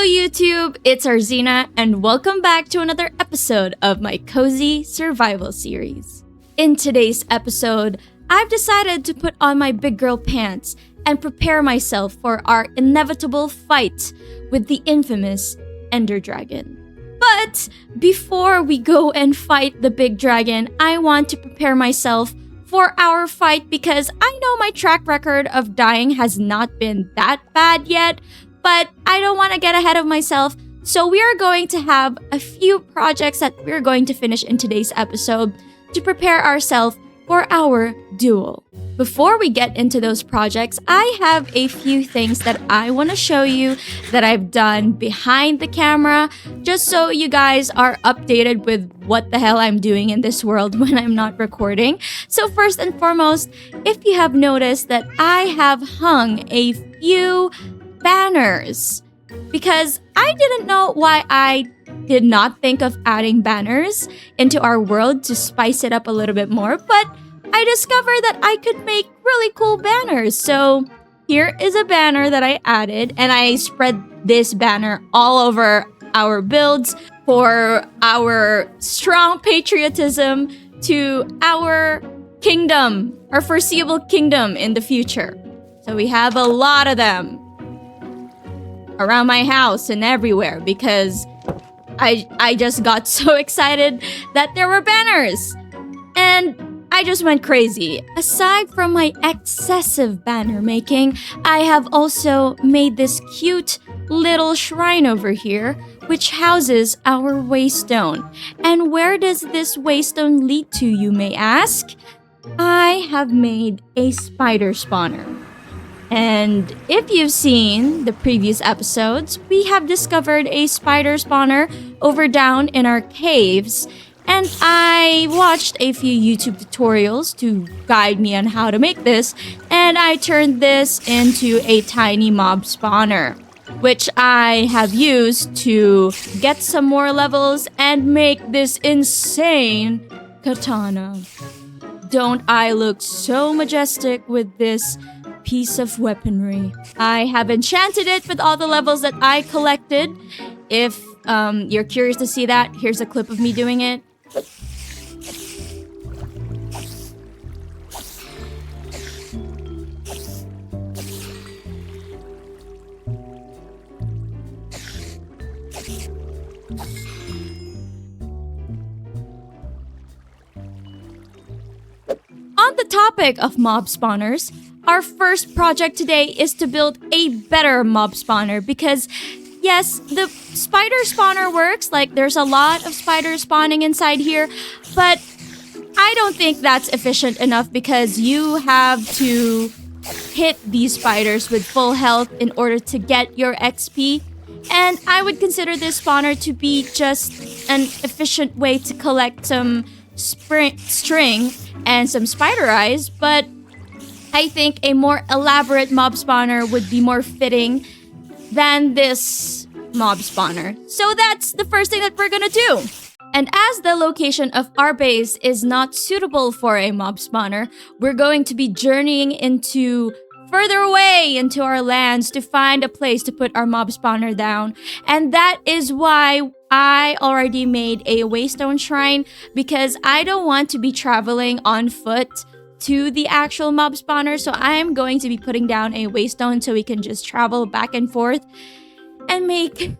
YouTube, it's Arzena, and welcome back to another episode of my cozy survival series. In today's episode, I've decided to put on my big girl pants and prepare myself for our inevitable fight with the infamous Ender Dragon. But before we go and fight the big dragon, I want to prepare myself for our fight because I know my track record of dying has not been that bad yet, but I don't want to get ahead of myself. So we are going to have a few projects that we're going to finish in today's episode to prepare ourselves for our duel. Before we get into those projects, I have a few things that I want to show you that I've done behind the camera, just so you guys are updated with what the hell I'm doing in this world when I'm not recording. So first and foremost, if you have noticed that I have hung a few banners because I didn't know why I did not think of adding banners into our world to spice it up a little bit more, but I discovered that I could make really cool banners. So here is a banner that I added, and I spread this banner all over our builds for our strong patriotism to our kingdom, our foreseeable kingdom in the future. So we have a lot of them around my house and everywhere because I just got so excited that there were banners. And I just went crazy. Aside from my excessive banner making, I have also made this cute little shrine over here, which houses our waystone. And where does this waystone lead to, you may ask? I have made a spider spawner. And if you've seen the previous episodes, we have discovered a spider spawner over down in our caves. And I watched a few YouTube tutorials to guide me on how to make this, and I turned this into a tiny mob spawner, which I have used to get some more levels and make this insane katana. Don't I look so majestic with this piece of weaponry? I have enchanted it with all the levels that I collected. If you're curious to see that, here's a clip of me doing it. On the topic of mob spawners, our first project today is to build a better mob spawner because yes, the spider spawner works, like there's a lot of spiders spawning inside here, but I don't think that's efficient enough because you have to hit these spiders with full health in order to get your XP. And I would consider this spawner to be just an efficient way to collect some string and some spider eyes, but I think a more elaborate mob spawner would be more fitting than this mob spawner. So that's the first thing that we're gonna do. And as the location of our base is not suitable for a mob spawner, we're going to be journeying into further away into our lands to find a place to put our mob spawner down. And that is why I already made a waystone shrine, because I don't want to be traveling on foot to the actual mob spawner. So I am going to be putting down a waystone so we can just travel back and forth and make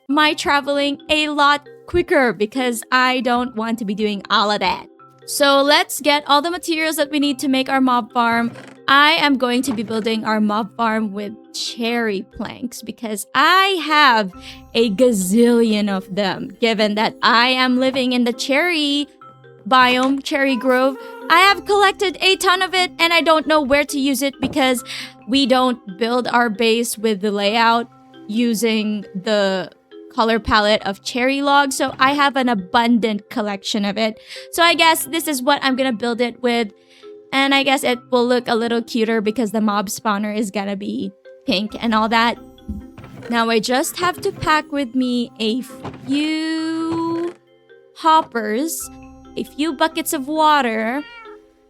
my traveling a lot quicker because I don't want to be doing all of that. So let's get all the materials that we need to make our mob farm. I am going to be building our mob farm with cherry planks because I have a gazillion of them. Given that I am living in the cherry biome, cherry grove, I have collected a ton of it and I don't know where to use it because we don't build our base with the layout using the color palette of cherry logs, so I have an abundant collection of it. So I guess this is what I'm gonna build it with, and I guess it will look a little cuter because the mob spawner is gonna be pink and all that. Now I just have to pack with me a few hoppers, a few buckets of water,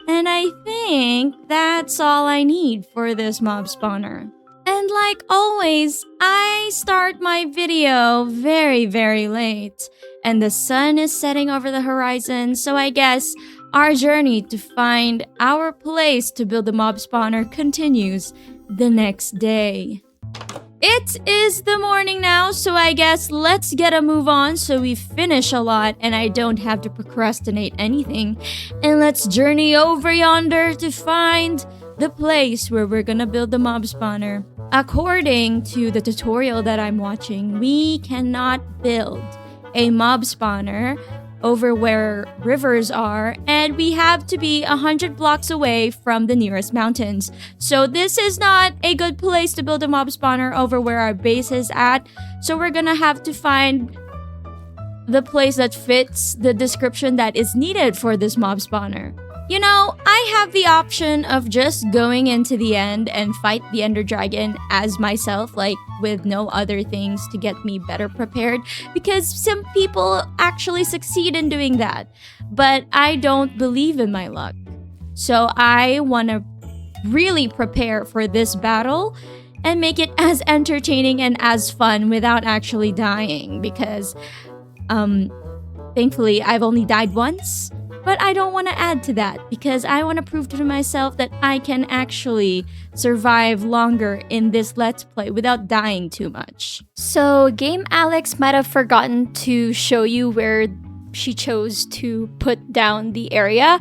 and I think that's all I need for this mob spawner. And like always, I start my video very, very late. And the sun is setting over the horizon, so I guess our journey to find our place to build the mob spawner continues the next day. It is the morning now, so I guess let's get a move on so we finish a lot and I don't have to procrastinate anything. And let's journey over yonder to find the place where we're gonna build the mob spawner. According to the tutorial that I'm watching, we cannot build a mob spawner over where rivers are, and we have to be 100 blocks away from the nearest mountains. So this is not a good place to build a mob spawner over where our base is at. So we're gonna have to find the place that fits the description that is needed for this mob spawner. You know, I have the option of just going into the end and fight the Ender Dragon as myself, like with no other things to get me better prepared, because some people actually succeed in doing that. But I don't believe in my luck. So I want to really prepare for this battle and make it as entertaining and as fun without actually dying, because thankfully I've only died once. But I don't want to add to that because I want to prove to myself that I can actually survive longer in this Let's Play without dying too much. So Game Alex might have forgotten to show you where she chose to put down the area.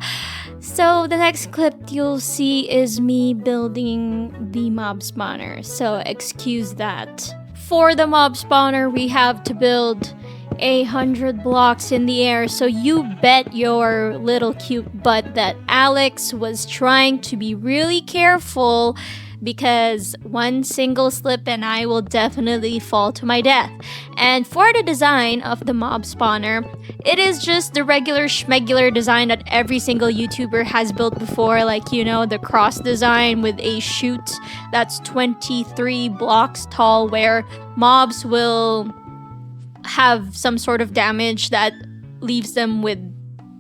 So the next clip you'll see is me building the mob spawner. So excuse that. For the mob spawner, we have to build 100 blocks in the air, so you bet your little cute butt that Alex was trying to be really careful, because one single slip and I will definitely fall to my death. And for the design of the mob spawner, it is just the regular schmegular design that every single YouTuber has built before, like, you know, the cross design with a chute that's 23 blocks tall, where mobs will have some sort of damage that leaves them with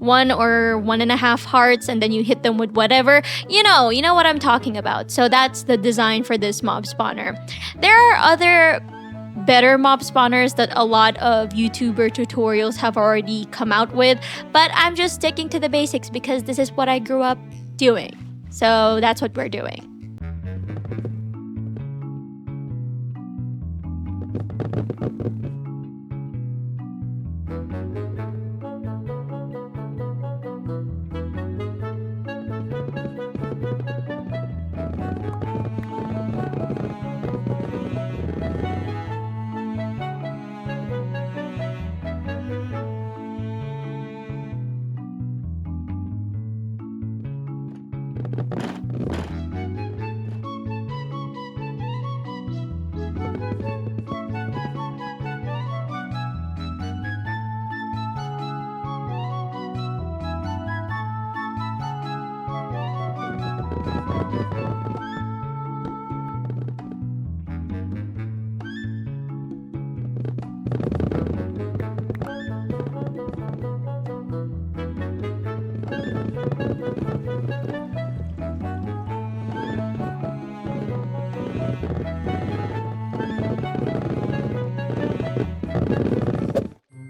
1 or 1.5 hearts, and then you hit them with whatever. You know what I'm talking about. So that's the design for this mob spawner. There are other better mob spawners that a lot of YouTuber tutorials have already come out with, but I'm just sticking to the basics because this is what I grew up doing. So that's what we're doing.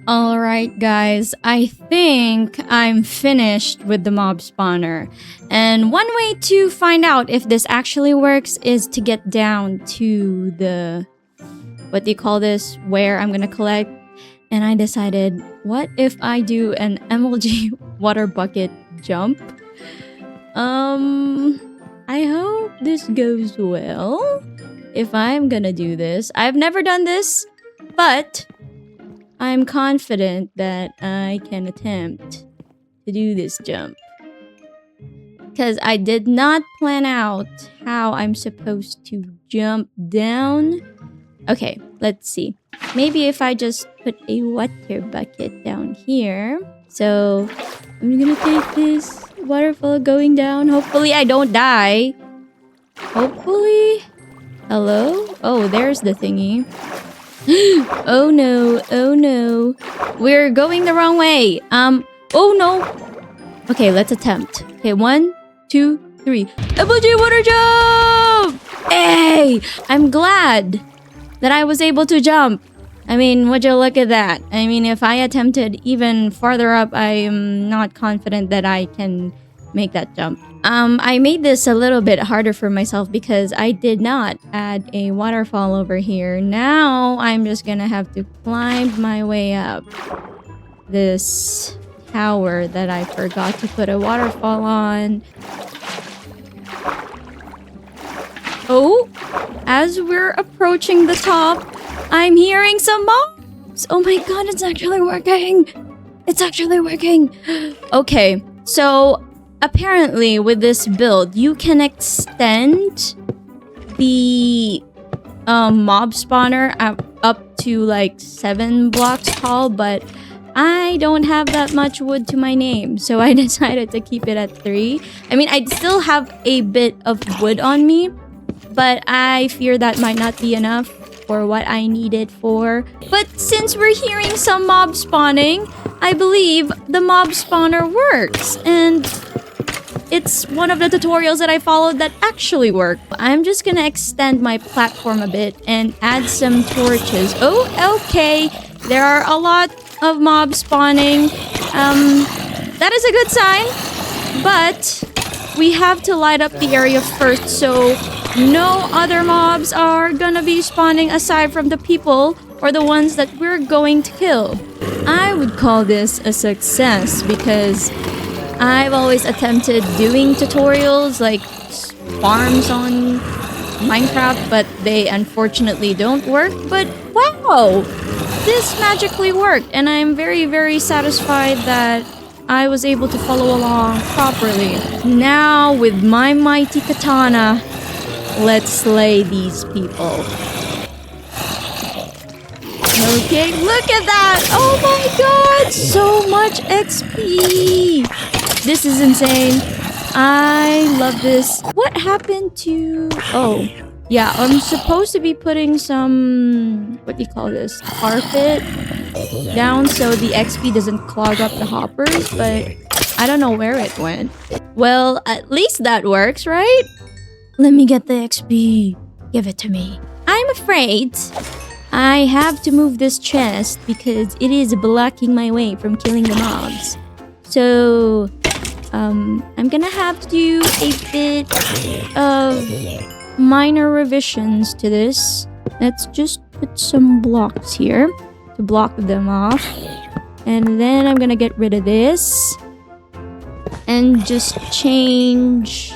Alright guys, I think I'm finished with the mob spawner. And one way to find out if this actually works is to get down to the, what do you call this, where I'm gonna collect. And I decided, what if I do an MLG water bucket jump? I hope this goes well if I'm gonna do this. I've never done this, but I'm confident that I can attempt to do this jump. Because I did not plan out how I'm supposed to jump down. Okay, let's see. Maybe if I just put a water bucket down here. So, I'm gonna take this waterfall going down. Hopefully I don't die. Hopefully? Hello? Oh, there's the thingy. Oh no, oh no. We're going the wrong way. Oh no. Okay, let's attempt. Okay, 1, 2, 3. MLG water jump! Hey! I'm glad that I was able to jump. I mean, would you look at that? I mean, if I attempted even farther up, I am not confident that I can make that jump. I made this a little bit harder for myself because I did not add a waterfall over here. Now, I'm just gonna have to climb my way up this tower that I forgot to put a waterfall on. Oh, as we're approaching the top, I'm hearing some mobs. Oh my god, it's actually working. It's actually working. Okay, so apparently with this build, you can extend the mob spawner up to like 7 blocks tall, but I don't have that much wood to my name, so I decided to keep it at 3. I mean, I still have a bit of wood on me, but I fear that might not be enough for what I need it for. But since we're hearing some mob spawning, I believe the mob spawner works. And it's one of the tutorials that I followed that actually worked. I'm just gonna extend my platform a bit and add some torches. Oh, okay. There are a lot of mobs spawning. That is a good sign. But we have to light up the area first, so no other mobs are gonna be spawning aside from the people or the ones that we're going to kill. I would call this a success because I've always attempted doing tutorials like farms on Minecraft, but they unfortunately don't work. But wow, this magically worked, and I'm very, very satisfied that I was able to follow along properly. Now, with my mighty katana, let's slay these people. Okay, look at that! Oh my god! So much XP! This is insane. I love this. What happened to... Oh, yeah, I'm supposed to be putting some... What do you call this? Carpet down so the XP doesn't clog up the hoppers, but I don't know where it went. Well, at least that works, right? Let me get the XP. Give it to me. I'm afraid I have to move this chest because it is blocking my way from killing the mobs. So, I'm gonna have to do a bit of minor revisions to this. Let's just put some blocks here to block them off. And then I'm gonna get rid of this. And just change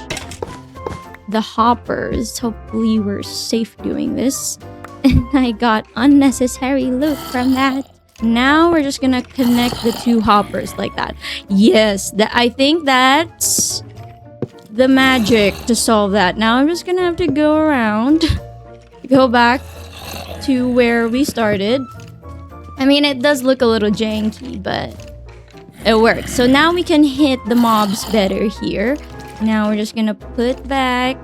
the hoppers. Hopefully we're safe doing this. And I got unnecessary loot from that. Now we're just gonna connect the 2 hoppers like that. Yes, I think that's the magic to solve that. Now I'm just gonna have to go around, go back to where we started. I mean, it does look a little janky, but it works. So now we can hit the mobs better here. Now we're just gonna put back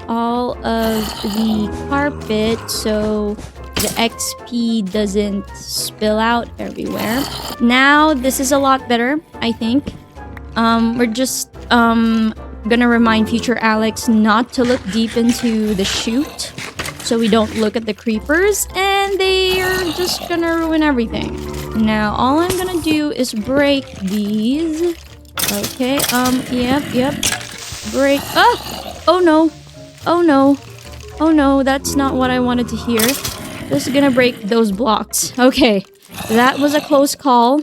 all of the carpet so the XP doesn't spill out everywhere. Now this is a lot better, I think. We're just gonna remind future Alex not to look deep into the chute so we don't look at the creepers, and they are just gonna ruin everything. Now all I'm gonna do is break these. Okay, yep. Break. Oh no. Oh no. Oh no, that's not what I wanted to hear. Just gonna break those blocks. Okay, that was a close call.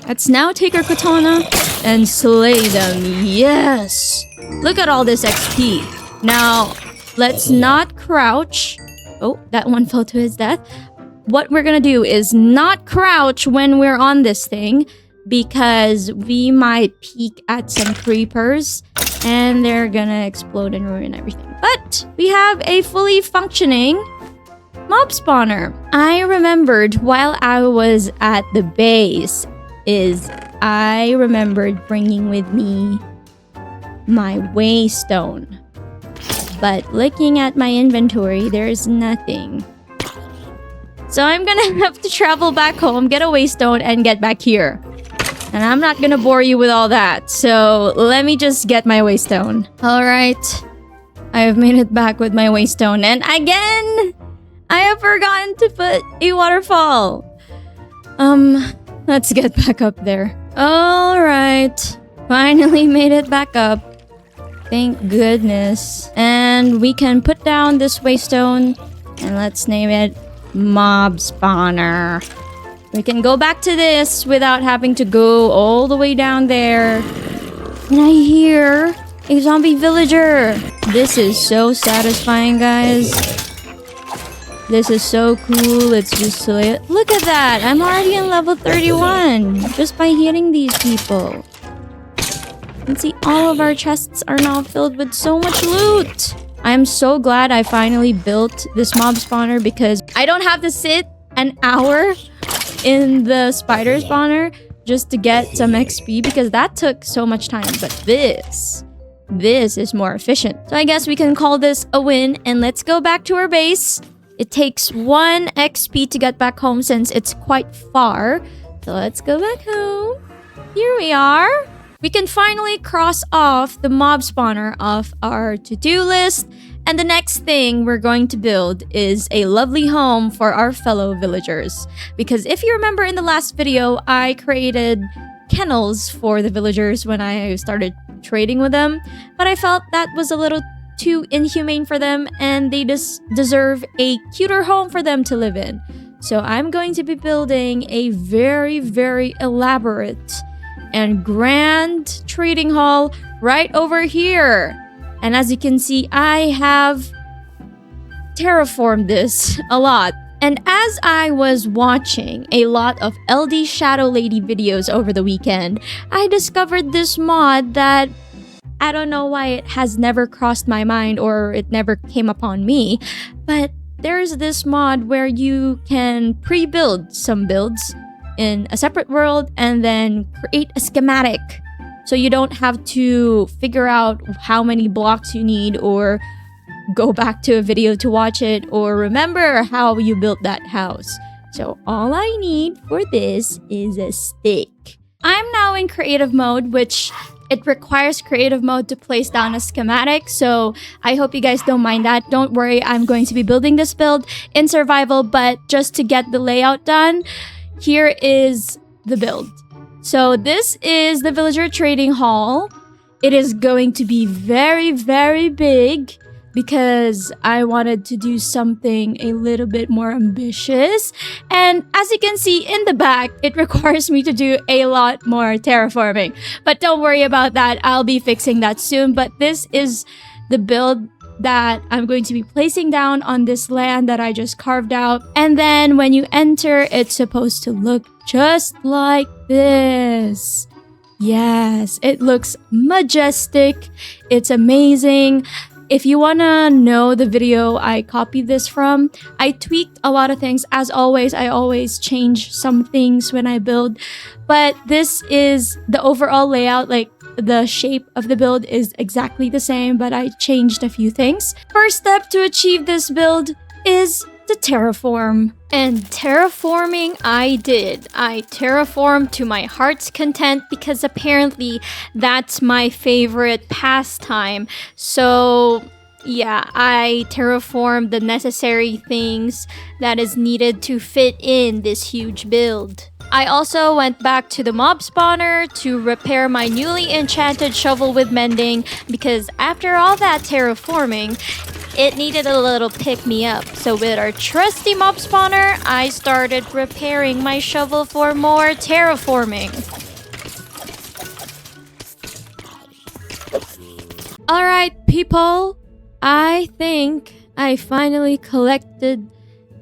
Let's now take our katana and slay them. Yes! Look at all this XP. Now, let's not crouch. Oh, that one fell to his death. What we're gonna do is not crouch when we're on this thing, because we might peek at some creepers and they're gonna explode and ruin everything. But we have a fully functioning mob spawner. I remembered while I was at the base I remembered bringing with me my waystone. But looking at my inventory, there's nothing. So I'm gonna have to travel back home, get a waystone, and get back here. And I'm not gonna bore you with all that, so let me just get my waystone. Alright. I have made it back with my waystone, and again, I have forgotten to put a waterfall. Let's get back up there. Alright, finally made it back up. Thank goodness. And we can put down this waystone, and let's name it Mob Spawner. We can go back to this without having to go all the way down there. And I hear a zombie villager. This is so satisfying, guys. This is so cool. It's just so... Look at that! I'm already in level 31 just by hitting these people. You can see all of our chests are now filled with so much loot. I'm so glad I finally built this mob spawner because I don't have to sit an hour in the spider spawner just to get some XP because that took so much time. But this is more efficient. So I guess we can call this a win, and let's go back to our base. It takes 1 XP to get back home since it's quite far. So let's go back home. Here we are. We can finally cross off the mob spawner off our to-do list. And the next thing we're going to build is a lovely home for our fellow villagers. Because if you remember in the last video, I created kennels for the villagers when I started trading with them. But I felt that was a little too inhumane for them, and they just deserve a cuter home for them to live in. So I'm going to be building a very, very elaborate and grand trading hall right over here. And as you can see, I have terraformed this a lot. And as I was watching a lot of LD Shadow Lady videos over the weekend, I discovered this mod that I don't know why it has never crossed my mind or it never came upon me, but there's this mod where you can pre-build some builds in a separate world and then create a schematic. So you don't have to figure out how many blocks you need or go back to a video to watch it or remember how you built that house. So all I need for this is a stick. I'm now in creative mode, which it requires creative mode to place down a schematic, so I hope you guys don't mind that. Don't worry, I'm going to be building this build in survival, but just to get the layout done, here is the build. So this is the villager trading hall. It is going to be very, very big because I wanted to do something a little bit more ambitious. And as you can see in the back, it requires me to do a lot more terraforming. But don't worry about that. I'll be fixing that soon. But this is the build that I'm going to be placing down on this land that I just carved out. And then when you enter, it's supposed to look just like this. Yes, it looks majestic. It's amazing. If you want to know the video I copied this from, I tweaked a lot of things. As always, I always change some things when I build. But this is the overall layout, like the shape of the build is exactly the same, but I changed a few things. First step to achieve this build is to terraform. And terraforming I did. I terraformed to my heart's content because apparently that's my favorite pastime. So yeah, I terraformed the necessary things that is needed to fit in this huge build. I also went back to the mob spawner to repair my newly enchanted shovel with mending because after all that terraforming, it needed a little pick-me-up. So with our trusty mob spawner, I started repairing my shovel for more terraforming. Alright people, I think I finally collected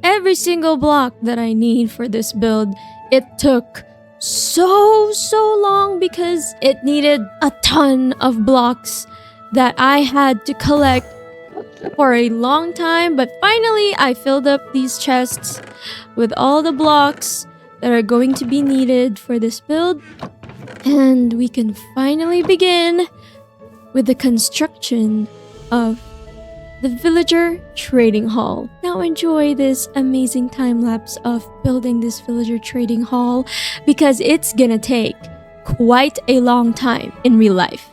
every single block that I need for this build. It took so long because it needed a ton of blocks that I had to collect for a long time, but finally I filled up these chests with all the blocks that are going to be needed for this build, and we can finally begin with the construction of the villager trading hall. Now enjoy this amazing time lapse of building this villager trading hall because it's gonna take quite a long time in real life.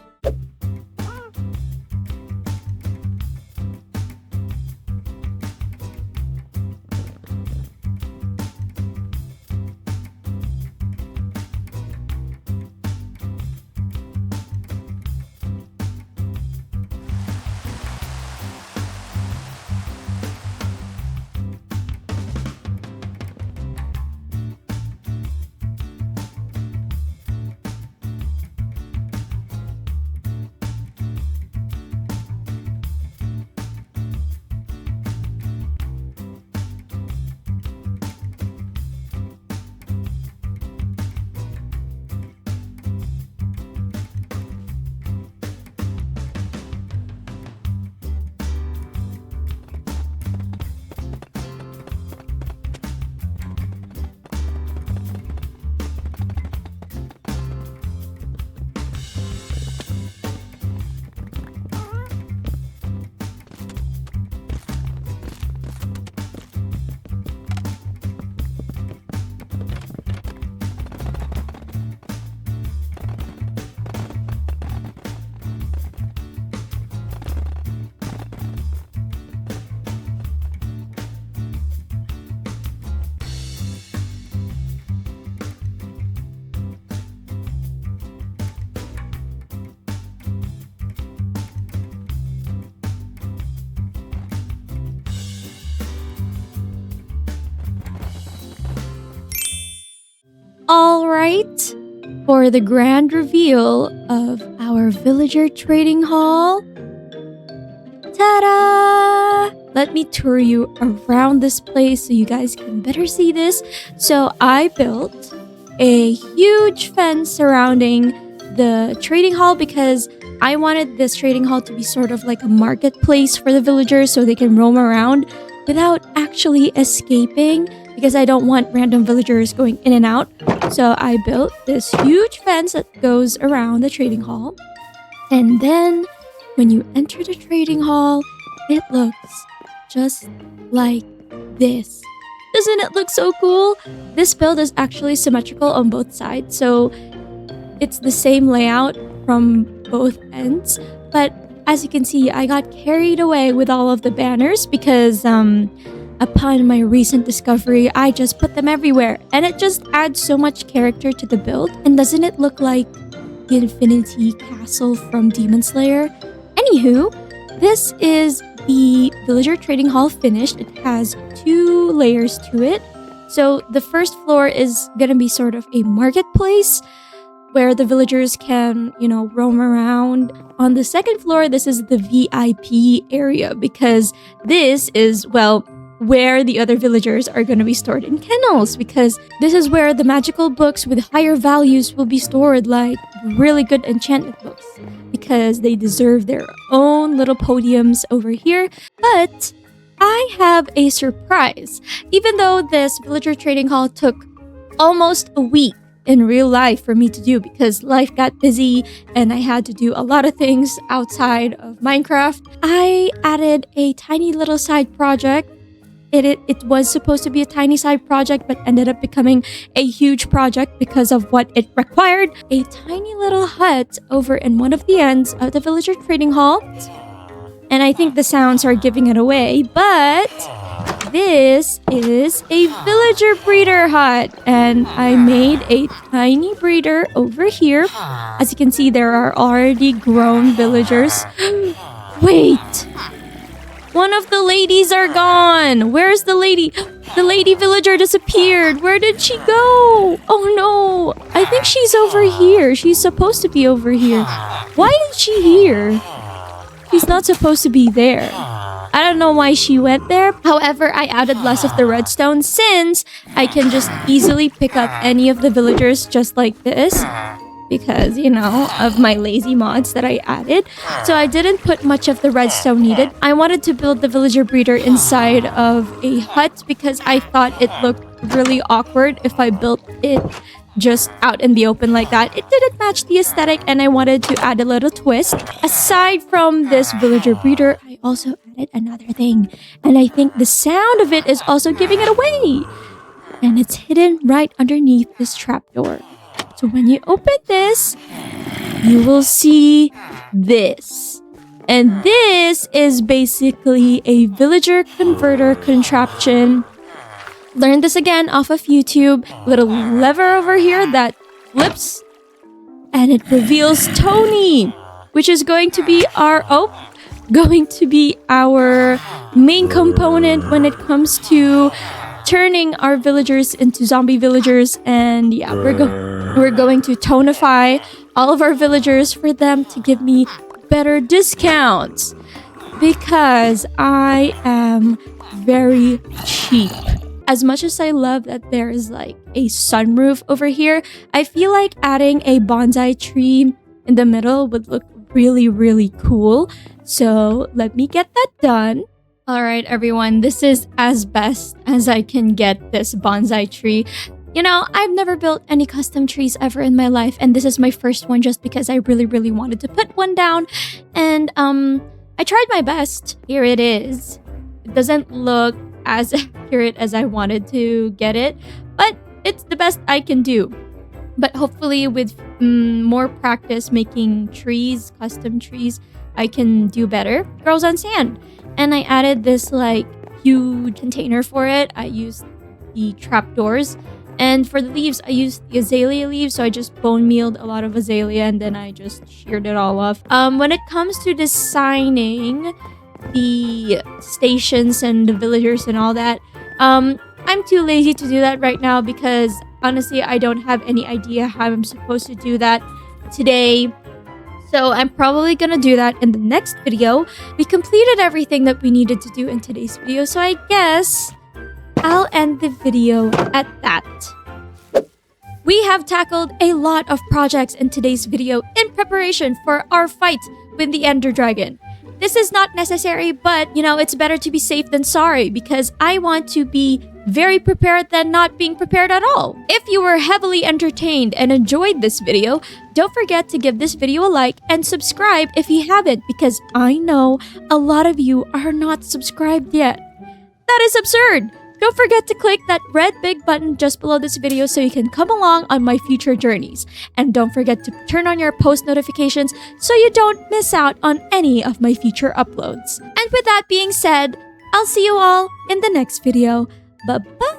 All right, for the grand reveal of our villager trading hall. Ta-da! Let me tour you around this place so you guys can better see this. So I built a huge fence surrounding the trading hall because I wanted this trading hall to be sort of like a marketplace for the villagers so they can roam around without actually escaping, because I don't want random villagers going in and out. So I built this huge fence that goes around the trading hall. And then when you enter the trading hall, it looks just like this. Doesn't it look so cool? This build is actually symmetrical on both sides, so it's the same layout from both ends. But as you can see, I got carried away with all of the banners because upon my recent discovery, I just put them everywhere, and it just adds so much character to the build. And doesn't it look like the Infinity Castle from Demon Slayer? Anywho, this is the villager trading hall finished. It has 2 layers to it. So the first floor is gonna be sort of a marketplace where the villagers can, roam around. On the second floor, this is the VIP area because this is, where the other villagers are going to be stored in kennels, because this is where the magical books with higher values will be stored, like really good enchantment books, because they deserve their own little podiums over here. But I have a surprise. Even though this villager trading hall took almost a week in real life for me to do because life got busy and I had to do a lot of things outside of Minecraft, I added a tiny little side project. It was supposed to be a tiny side project, but ended up becoming a huge project because of what it required. A tiny little hut over in one of the ends of the villager trading hall. And I think the sounds are giving it away, but this is a villager breeder hut. And I made a tiny breeder over here. As you can see, there are already grown villagers. Wait! One of the ladies are gone. Where's the lady? The lady villager disappeared. Where did she go? Oh no. I think she's over here. She's supposed to be over here. Why is she here? She's not supposed to be there. I don't know why she went there. However, I added less of the redstone since I can just easily pick up any of the villagers just like this. Because, of my lazy mods that I added. So I didn't put much of the redstone needed. I wanted to build the villager breeder inside of a hut because I thought it looked really awkward if I built it just out in the open like that. It didn't match the aesthetic and I wanted to add a little twist. Aside from this villager breeder, I also added another thing. And I think the sound of it is also giving it away. And it's hidden right underneath this trapdoor. So when you open this, you will see this. And this is basically a villager converter contraption. Learned this again off of YouTube. Little lever over here that flips. And it reveals Tony, which is going to be our main component when it comes to turning our villagers into zombie villagers. And yeah, we're going to tonify all of our villagers for them to give me better discounts because I am very cheap. As much as I love that there is like a sunroof over here, I feel like adding a bonsai tree in the middle would look really, really cool. So let me get that done. Alright everyone, this is as best as I can get this bonsai tree. I've never built any custom trees ever in my life, and this is my first one just because I really, really wanted to put one down. And I tried my best. Here it is. It doesn't look as accurate as I wanted to get it, but it's the best I can do. But hopefully with more practice making trees, custom trees, I can do better. Grows on sand. And I added this huge container for it. I used the trapdoors. And for the leaves, I used the azalea leaves. So I just bone mealed a lot of azalea and then I just sheared it all off. When it comes to designing the stations and the villagers and all that, I'm too lazy to do that right now because honestly, I don't have any idea how I'm supposed to do that today. So I'm probably gonna do that in the next video. We completed everything that we needed to do in today's video, so I guess I'll end the video at that. We have tackled a lot of projects in today's video in preparation for our fight with the Ender Dragon. This is not necessary, but it's better to be safe than sorry because I want to be very prepared than not being prepared at all. If you were heavily entertained and enjoyed this video, don't forget to give this video a like and subscribe if you haven't because I know a lot of you are not subscribed yet. That is absurd! Don't forget to click that red big button just below this video so you can come along on my future journeys. And don't forget to turn on your post notifications so you don't miss out on any of my future uploads. And with that being said, I'll see you all in the next video. Bye-bye!